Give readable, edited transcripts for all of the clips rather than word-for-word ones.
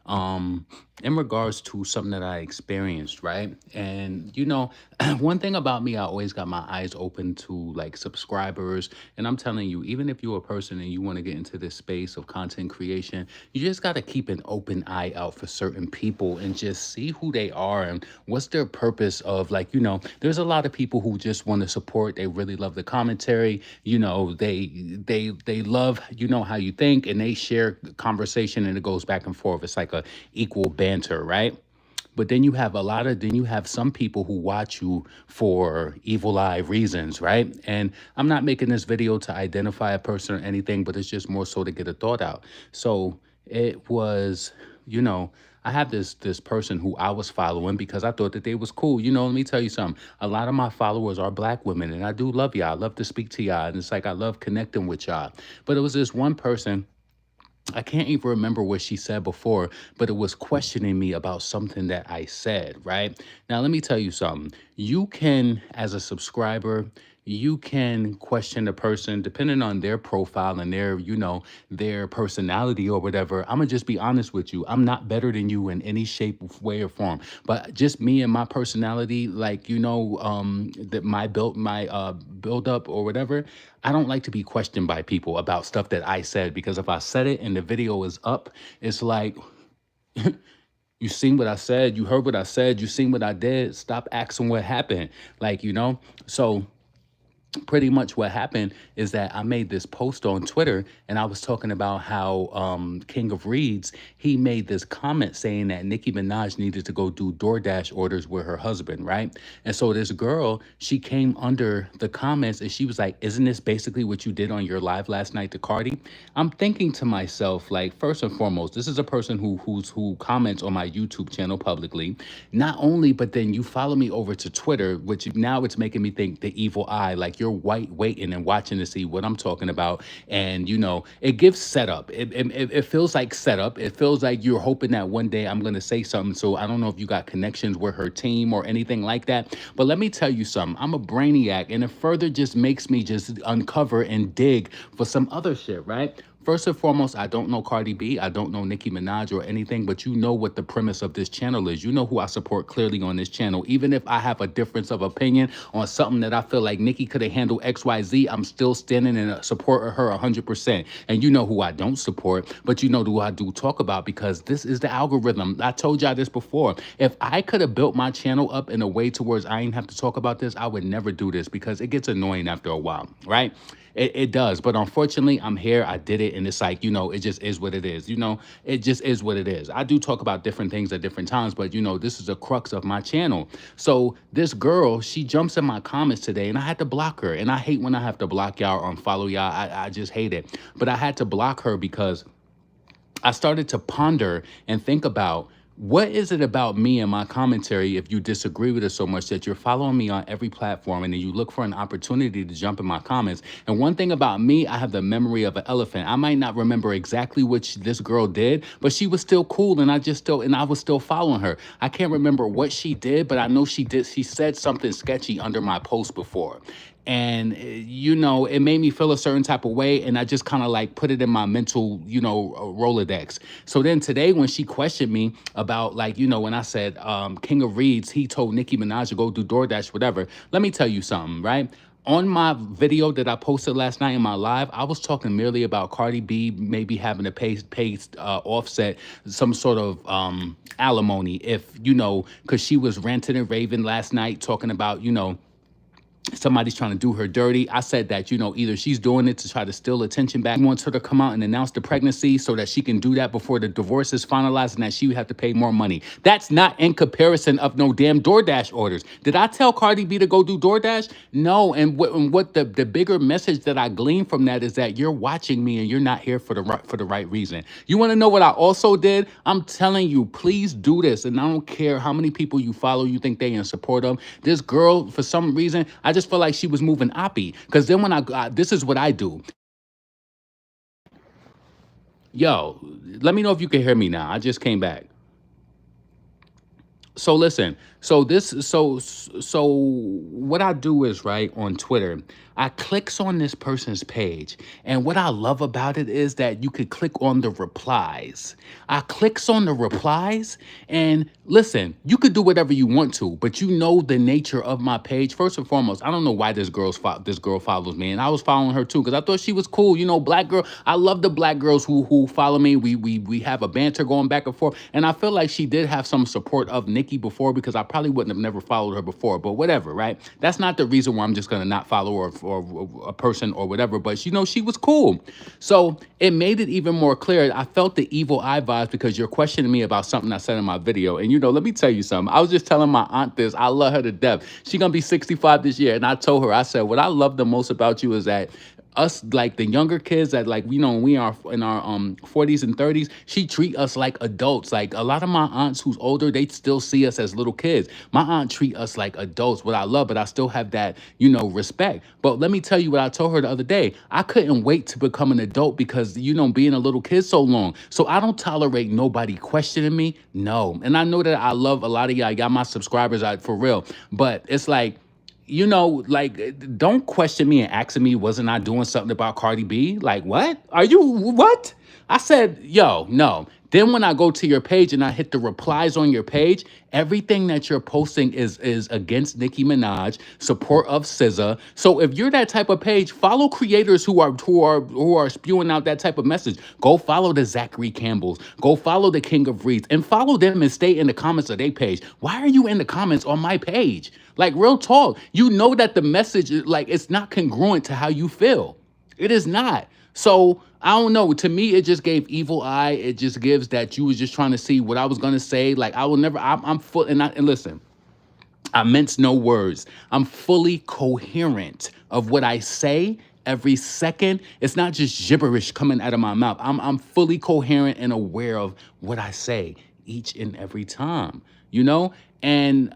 um, in regards to something that I experienced, right? And one thing about me, I always got my eyes open to like subscribers. And I'm telling you, even if you're a person and you want to get into this space of content creation, you just got to keep an open eye out for certain people and just see who they are and what's their purpose of, like, there's a lot of people who just want to support. They really love the commentary. They love, how you think, and they share conversation and it goes back and forth. It's like a equal banter, right? But then you have some people who watch you for evil eye reasons, right? And I'm not making this video to identify a person or anything, but it's just more so to get a thought out. So it was, you know, I have this person who I was following because I thought that they was cool. Let me tell you something. A lot of my followers are black women, and I do love y'all. I love to speak to y'all, and it's like I love connecting with y'all. But it was this one person. I can't even remember what she said before, but it was questioning me about something that I said, right? Now, let me tell you something. You can, as a subscriber, you can question the person depending on their profile and their personality or whatever. I'm gonna just be honest with you. I'm not better than you in any shape, way, or form. But just me and my personality, like, that my build up or whatever, I don't like to be questioned by people about stuff that I said, because if I said it and the video is up, it's like, you seen what I said, you heard what I said, you seen what I did. Stop asking what happened. So pretty much what happened is that I made this post on Twitter, and I was talking about how King of Reeds, he made this comment saying that Nicki Minaj needed to go do DoorDash orders with her husband, right? And so this girl, she came under the comments and she was like, isn't this basically what you did on your live last night to Cardi? I'm thinking to myself, like, first and foremost, this is a person who comments on my YouTube channel publicly. Not only, but then you follow me over to Twitter, which now it's making me think the evil eye, like you're white waiting and watching to see what I'm talking about. And it gives setup. It feels like setup. It feels like you're hoping that one day I'm gonna say something. So I don't know if you got connections with her team or anything like that. But let me tell you something. I'm a brainiac, and it further just makes me just uncover and dig for some other shit, right? First and foremost, I don't know Cardi B. I don't know Nicki Minaj or anything, but you know what the premise of this channel is. You know who I support clearly on this channel. Even if I have a difference of opinion on something that I feel like Nicki could have handled XYZ, I'm still standing in support of her 100%. And you know who I don't support, but you know who I do talk about, because this is the algorithm. I told y'all this before. If I could have built my channel up in a way towards I ain't have to talk about this, I would never do this, because it gets annoying after a while, right? It does. But unfortunately, I'm here. I did it. And it's like, it just is what it is. It just is what it is. I do talk about different things at different times, but, this is the crux of my channel. So this girl, she jumps in my comments today, and I had to block her. And I hate when I have to block y'all or unfollow y'all. I just hate it. But I had to block her because I started to ponder and think about, what is it about me and my commentary, if you disagree with it so much that you're following me on every platform and then you look for an opportunity to jump in my comments? And one thing about me, I have the memory of an elephant. I might not remember exactly what this girl did, but she was still cool, and I was still following her. I can't remember what she did, but I know she said something sketchy under my post before. And it made me feel a certain type of way, and I just kind of like put it in my mental Rolodex. So then today, when she questioned me about, like, when I said King of Reeds, he told Nicki Minaj to go do DoorDash, whatever, let me tell you something, right? On my video that I posted last night in my live, I was talking merely about Cardi B maybe having to pay Offset some sort of alimony, if because she was ranting and raving last night, talking about somebody's trying to do her dirty. I said that, either she's doing it to try to steal attention back. He wants her to come out and announce the pregnancy so that she can do that before the divorce is finalized, and that she would have to pay more money. That's not in comparison of no damn DoorDash orders. Did I tell Cardi B to go do DoorDash? No. And what the bigger message that I glean from that is that you're watching me and you're not here for the right reason. You want to know what I also did? I'm telling you, please do this. And I don't care how many people you follow, you think they in support of. This girl, for some reason, I just felt like she was moving oppie. Because then when this is what I do. Yo, let me know if you can hear me now. I just came back. So listen, So what I do is, right, on Twitter, I clicks on this person's page, and what I love about it is that you could click on the replies. I clicks on the replies, and listen, you could do whatever you want to, but you know the nature of my page. First and foremost, I don't know why this girl follows me, and I was following her too because I thought she was cool. You know, black girl. I love the black girls who follow me. We have a banter going back and forth, and I feel like she did have some support of Nikki before because I probably wouldn't have never followed her before. But whatever, right? That's not the reason why I'm just gonna not follow her or a person or whatever. But you know, she was cool, so it made it even more clear. I felt the evil eye vibes because you're questioning me about something I said in my video, and you know, let me tell you something. I was just telling my aunt this. I love her to death. She gonna be 65 this year, and I told her, I said, what I love the most about you is that us, like the younger kids that, like, you know, we are in our 40s and 30s, she treat us like adults. Like a lot of my aunts who's older, they still see us as little kids. My aunt treat us like adults, what I love, but I still have that, you know, respect. But let me tell you what I told her the other day. I couldn't wait to become an adult because, you know, being a little kid so long. So I don't tolerate nobody questioning me. No. And I know that I love a lot of y'all my subscribers out for real, but it's like, you know, like, don't question me and asking me, wasn't I doing something about Cardi B? Like, what? Are you, what? I said, yo, no. Then when I go to your page and I hit the replies on your page, everything that you're posting is against Nicki Minaj, support of SZA. So if you're that type of page, follow creators who are spewing out that type of message. Go follow the Zachary Campbells. Go follow the King of Reeds and follow them and stay in the comments of their page. Why are you in the comments on my page? Like, real talk. You know that the message is like, it's not congruent to how you feel. It is not. So I don't know. To me, it just gave evil eye. It just gives that you was just trying to see what I was gonna say. Like, I will never. I'm full. And listen, I mince no words. I'm fully coherent of what I say every second. It's not just gibberish coming out of my mouth. I'm fully coherent and aware of what I say each and every time. You know, and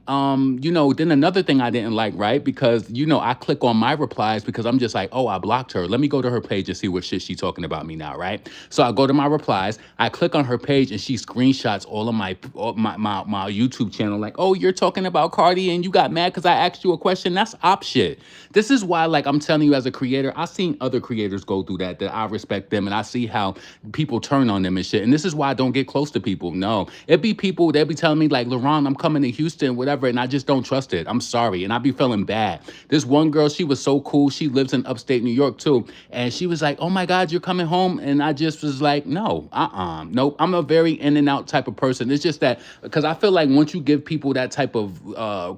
you know, then another thing I didn't like, right? Because you know, I click on my replies because I'm just like, oh, I blocked her. Let me go to her page and see what shit she's talking about me now, right? So I go to my replies, I click on her page, and she screenshots all of my YouTube channel, like, oh, you're talking about Cardi and you got mad because I asked you a question. That's op shit. This is why, like, I'm telling you, as a creator, I've seen other creators go through that I respect them, and I see how people turn on them and shit. And this is why I don't get close to people. No, it be people, they'll be telling me, like, LaRon, I'm coming to Houston, whatever, and I just don't trust it. I'm sorry. And I be feeling bad. This one girl, she was so cool. She lives in upstate New York too. And she was like, oh my God, you're coming home. And I just was like, no, nope. I'm a very in and out type of person. It's just that, because I feel like once you give people that type of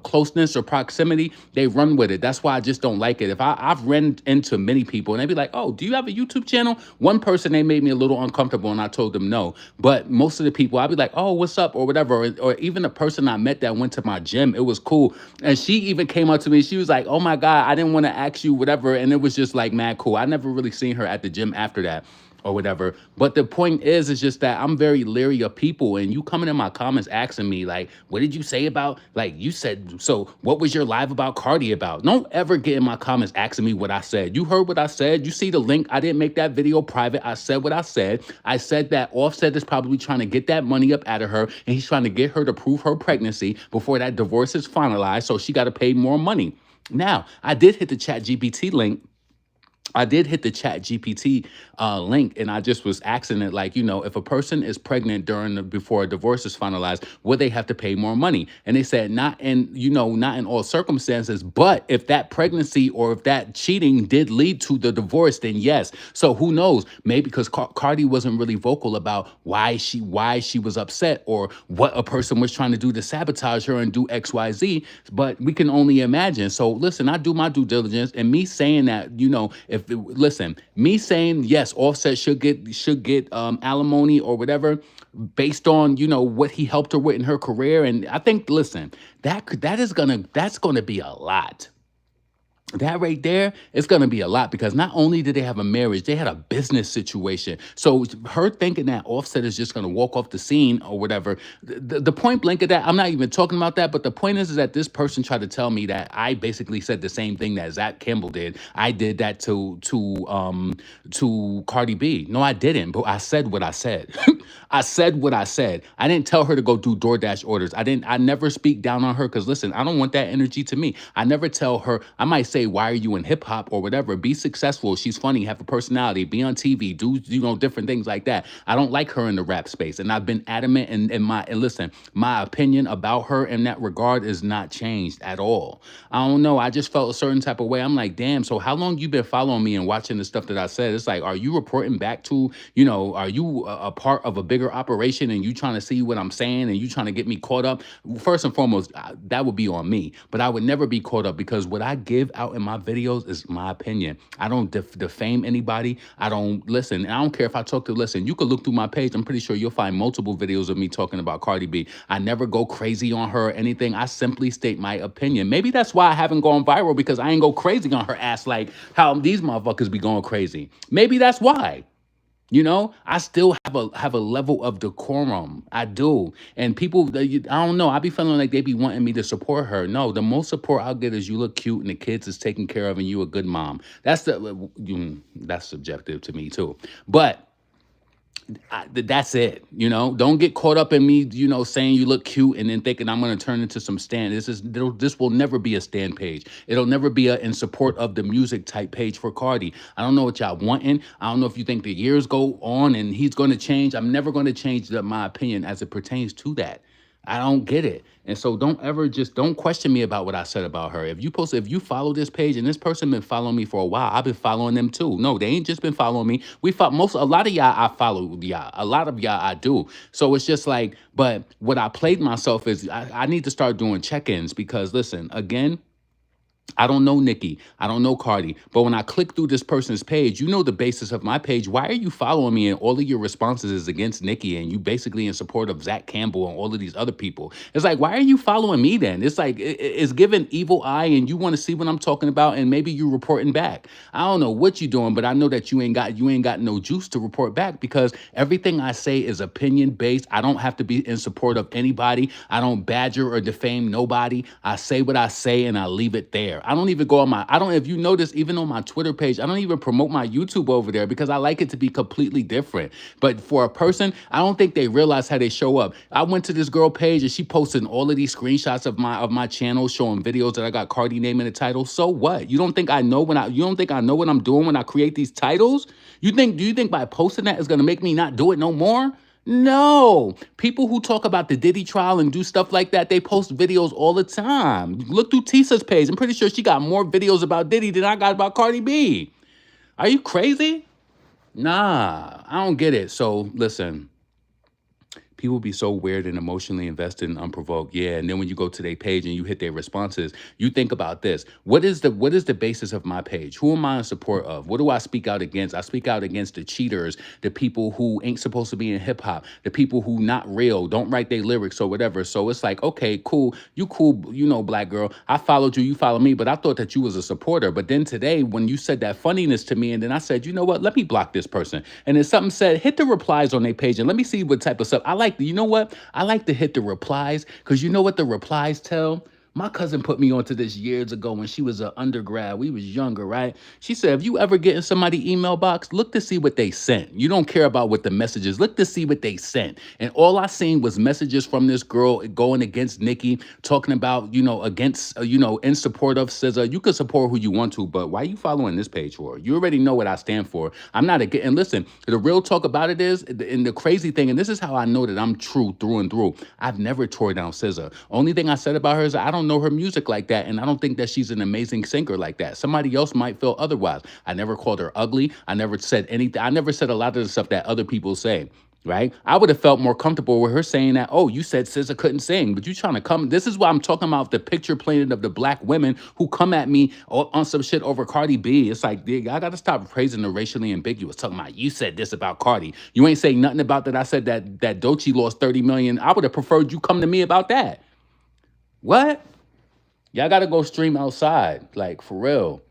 closeness or proximity, they run with it. That's why I just don't like it. I've run into many people and they be like, oh, do you have a YouTube channel? One person, they made me a little uncomfortable and I told them no. But most of the people, I'd be like, oh, what's up or whatever. Or even a person I met that went to my gym, it was cool. And she even came up to me. She was like, oh my God, I didn't want to ask you whatever. And it was just like mad cool. I never really seen her at the gym after that or whatever. But the point is just that I'm very leery of people, and you coming in my comments asking me, like, what did you say about, like, you said, so what was your live about Cardi about? Don't ever get in my comments asking me what I said. You heard what I said. You see the link. I didn't make that video private. I said what I said. I said that Offset is probably trying to get that money up out of her, and he's trying to get her to prove her pregnancy before that divorce is finalized, so she got to pay more money. Now, I did hit the Chat GPT link. I did hit the Chat GPT link, and I just was asking it, like, you know, if a person is pregnant before a divorce is finalized, would they have to pay more money? And they said not in, you know, not in all circumstances, but if that pregnancy or if that cheating did lead to the divorce, then yes. So who knows? Maybe because Cardi wasn't really vocal about why she was upset or what a person was trying to do to sabotage her and do X, Y, Z. But we can only imagine. So listen, I do my due diligence, and me saying that, you know, listen, me saying yes, Offset should get alimony or whatever based on, you know, what he helped her with in her career. And I think, listen, that's gonna be a lot. That right there, it's gonna be a lot because not only did they have a marriage, they had a business situation. So her thinking that Offset is just gonna walk off the scene or whatever. The point blank of that, I'm not even talking about that. But the point is that this person tried to tell me that I basically said the same thing that Zach Campbell did. I did that to Cardi B. No, I didn't. But I said what I said. I said what I said. I didn't tell her to go do DoorDash orders. I didn't. I never speak down on her because listen, I don't want that energy to me. I never tell her. I might say, "Why are you in hip hop or whatever?" Be successful. She's funny. Have a personality. Be on TV. Do different things like that. I don't like her in the rap space, and I've been adamant. And listen, my opinion about her in that regard is not changed at all. I don't know. I just felt a certain type of way. I'm like, damn. So how long you been following me and watching the stuff that I said? It's like, are you reporting back to, are you a part of a bigger operation and you trying to see what I'm saying and you trying to get me caught up? First and foremost, that would be on me. But I would never be caught up because what I give out in my videos is my opinion. I don't defame anybody. I don't listen. I don't care if I talk to listen. You could look through my page. I'm pretty sure you'll find multiple videos of me talking about Cardi B. I never go crazy on her or anything. I simply state my opinion. Maybe that's why I haven't gone viral because I ain't go crazy on her ass like how these motherfuckers be going crazy. Maybe that's why. I still have a level of decorum. I do. And people, I don't know. I be feeling like they be wanting me to support her. No, the most support I'll get is you look cute and the kids is taken care of and you a good mom. That's subjective to me too. But that's it. Don't get caught up in me, saying you look cute and then thinking I'm going to turn into some stand. This will never be a stand page. It'll never be a in support of the music type page for Cardi. I don't know what y'all wanting. I don't know if you think the years go on and he's going to change. I'm never going to change my opinion as it pertains to that. I don't get it. And so don't question me about what I said about her. If you follow this page and this person been following me for a while, I've been following them too. No, they ain't just been following me. A lot of y'all I follow y'all. A lot of y'all I do. So it's just like, but what I played myself is I need to start doing check-ins because listen, again, I don't know Nicki. I don't know Cardi. But when I click through this person's page, you know the basis of my page. Why are you following me and all of your responses is against Nicki and you basically in support of Zach Campbell and all of these other people? It's like, why are you following me then? It's like, it's giving evil eye and you want to see what I'm talking about and maybe you reporting back. I don't know what you're doing, but I know that you ain't got no juice to report back because everything I say is opinion based. I don't have to be in support of anybody. I don't badger or defame nobody. I say what I say and I leave it there. I don't even go on if you notice, even on my Twitter page, I don't even promote my YouTube over there because I like it to be completely different. But for a person, I don't think they realize how they show up. I went to this girl page and she posted all of these screenshots of my channel showing videos that I got Cardi name in the title. So what? You don't think I know you don't think I know what I'm doing when I create these titles? Do you think by posting that is gonna make me not do it no more? No. People who talk about the Diddy trial and do stuff like that, they post videos all the time. Look through Tisa's page. I'm pretty sure she got more videos about Diddy than I got about Cardi B. Are you crazy? Nah, I don't get it. So listen. People be so weird and emotionally invested and unprovoked. Yeah, and then when you go to their page and you hit their responses, you think about this. What is the basis of my page? Who am I in support of? What do I speak out against? I speak out against the cheaters, the people who ain't supposed to be in hip hop, the people who not real, don't write their lyrics or whatever. So it's like, okay, cool. You cool, black girl. I followed you, you follow me, but I thought that you was a supporter. But then today, when you said that funniness to me, and then I said, you know what? Let me block this person. And then something said, hit the replies on their page and let me see what type of stuff. You know what? I like to hit the replies because you know what the replies tell? My cousin put me onto this years ago when she was an undergrad. We was younger, right? She said, if you ever get in somebody's email box, look to see what they sent. You don't care about what the messages. Look to see what they sent. And all I seen was messages from this girl going against Nicki, talking about, against, in support of SZA. You could support who you want to, but why are you following this page for? You already know what I stand for. I'm not against, and listen, the real talk about it is, and the crazy thing, and this is how I know that I'm true through and through. I've never tore down SZA. Only thing I said about her is I don't know her music like that, and I don't think that she's an amazing singer like that. Somebody else might feel otherwise. I never called her ugly. I never said anything. I never said a lot of the stuff that other people say. Right? I would have felt more comfortable with her saying that, oh, you said SZA couldn't sing, but you trying to come. This is why I'm talking about the picture painted of the black women who come at me on some shit over Cardi B. It's like, I got to stop praising the racially ambiguous, talking about you said this about Cardi. You ain't saying nothing about that. I said that Doechii lost 30 million. I would have preferred you come to me about that. What? Y'all got to go stream outside, like for real.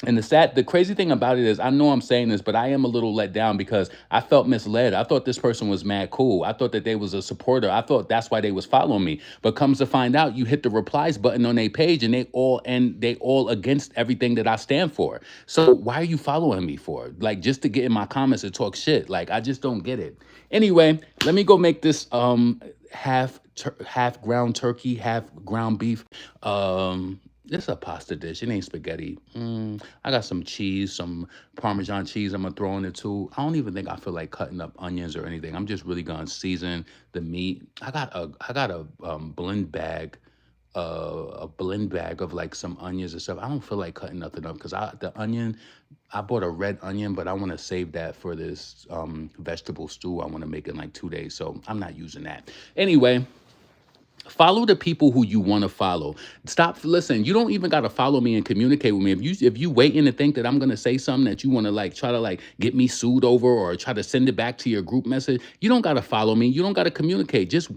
And the crazy thing about it is, I know I'm saying this, but I am a little let down because I felt misled. I thought this person was mad cool. I thought that they was a supporter. I thought that's why they was following me. But comes to find out, you hit the replies button on their page, and they all against everything that I stand for. So why are you following me for? Like, just to get in my comments and talk shit? Like, I just don't get it. Anyway, let me go make this half ground turkey, half ground beef. It's a pasta dish. It ain't spaghetti. I got some cheese, some Parmesan cheese. I'm gonna throw in it too. I don't even think I feel like cutting up onions or anything. I'm just really gonna season the meat. I got a blend bag of like some onions and stuff. I don't feel like cutting nothing up because I bought a red onion, but I want to save that for this vegetable stew I want to make in like 2 days. So I'm not using that. Anyway, follow the people who you want to follow. Stop. Listen, you don't even got to follow me and communicate with me. If you waiting to think that I'm gonna say something that you want to like try to like get me sued over or try to send it back to your group message, you don't got to follow me. You don't got to communicate. Just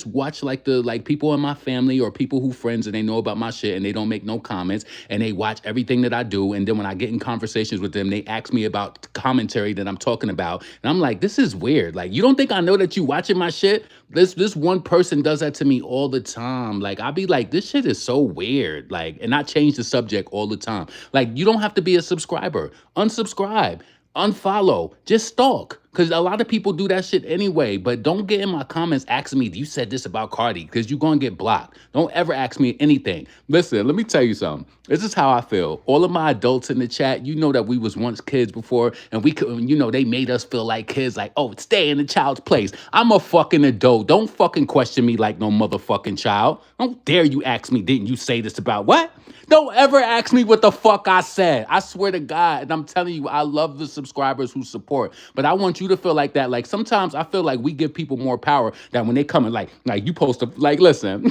watch like the like people in my family or people who friends and they know about my shit and they don't make no comments and they watch everything that I do. And then when I get in conversations with them, they ask me about commentary that I'm talking about, and I'm like, this is weird. Like, you don't think I know that you watching my shit? This one person does that to me all the time. Like, I'll be like, this shit is so weird. Like, and I change the subject all the time. Like, you don't have to be a subscriber. Unsubscribe, unfollow, just stalk. Because a lot of people do that shit anyway. But don't get in my comments asking me, you said this about Cardi, because you're going to get blocked. Don't ever ask me anything. Listen, let me tell you something. This is how I feel. All of my adults in the chat, you know that we was once kids before, and we could, they made us feel like kids, like, oh, stay in the child's place. I'm a fucking adult. Don't fucking question me like no motherfucking child. Don't dare you ask me, didn't you say this about what? Don't ever ask me what the fuck I said. I swear to God, and I'm telling you, I love the subscribers who support, but I want you to feel like that. Like, sometimes I feel like we give people more power that when they come and like you post to, like, listen,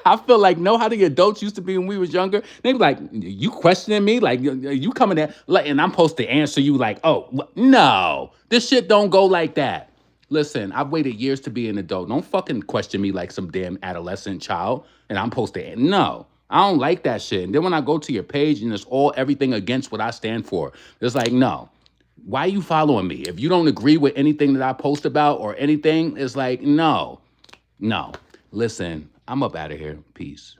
I feel like, know how the adults used to be when we was younger? They be like, you questioning me? Like, you coming there, like, and I'm supposed to answer you like, oh, no, this shit don't go like that. Listen, I've waited years to be an adult. Don't fucking question me like some damn adolescent child. And I'm supposed to, no. I don't like that shit. And then when I go to your page and it's all everything against what I stand for, it's like, no. Why are you following me? If you don't agree with anything that I post about or anything, it's like, no. Listen, I'm up out of here. Peace.